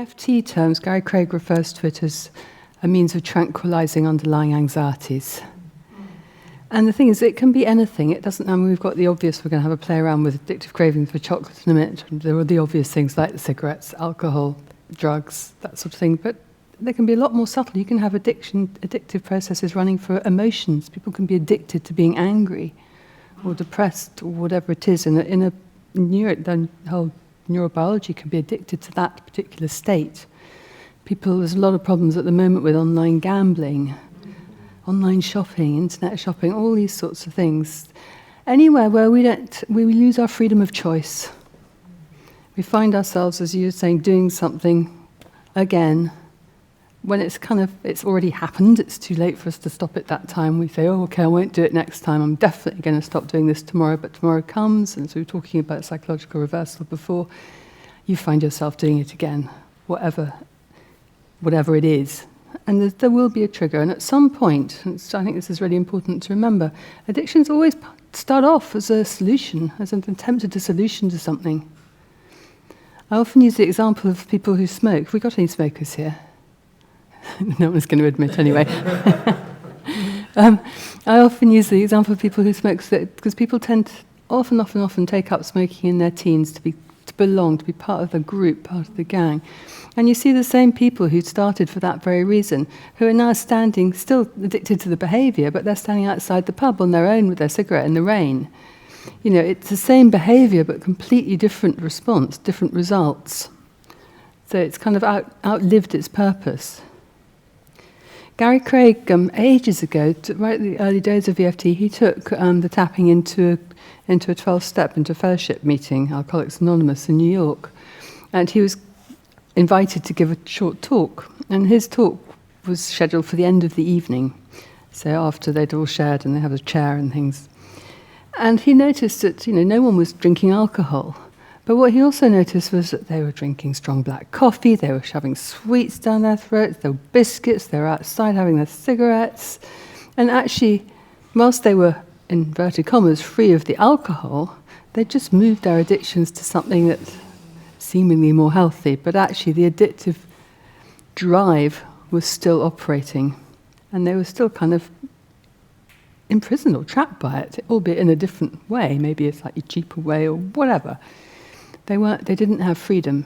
EFT terms, Gary Craig refers to it as a means of tranquilizing underlying anxieties. And the thing is, it can be anything. It doesn't, I mean, we've got the obvious, we're going to have a play around with addictive cravings for chocolate in a minute. There are the obvious things like the cigarettes, alcohol, drugs, that sort of thing. But there can be a lot more subtle. You can have addictive processes running for emotions. People can be addicted to being angry or depressed or whatever it is. The whole neurobiology can be addicted to that particular state. There's a lot of problems at the moment with online gambling, online shopping, internet shopping, all these sorts of things. Anywhere where we lose our freedom of choice. We find ourselves, as you were saying, doing something again when it's already happened. It's too late for us to stop at that time. We say, oh, okay, I won't do it next time. I'm definitely going to stop doing this tomorrow. But tomorrow comes, and so we were talking about psychological reversal before. You find yourself doing it again, whatever it is. And there will be a trigger. And at some point, and I think this is really important to remember, addictions always start off as a solution, as an attempt at a solution to something. I often use the example of people who smoke. Have we got any smokers here? No one's going to admit anyway. I often use the example of people who smoke because people tend to often take up smoking in their teens to belong, to be part of the group, part of the gang. And you see the same people who started for that very reason, who are now standing, still addicted to the behaviour, but they're standing outside the pub on their own with their cigarette in the rain. You know, it's the same behaviour, but completely different response, different results. So it's kind of outlived its purpose. Gary Craig, ages ago, right at the early days of EFT, he took the tapping into a 12-step, into a fellowship meeting, Alcoholics Anonymous in New York. And he was invited to give a short talk. And his talk was scheduled for the end of the evening. So after they'd all shared and they had a chair and things. And he noticed that, no one was drinking alcohol. But what he also noticed was that they were drinking strong black coffee, they were shoving sweets down their throats, there were biscuits, they were outside having their cigarettes. And actually, whilst they were, in inverted commas, free of the alcohol, they just moved their addictions to something that's seemingly more healthy. But actually, the addictive drive was still operating. And they were still kind of imprisoned or trapped by it, albeit in a different way, maybe a slightly cheaper way or whatever. They didn't have freedom.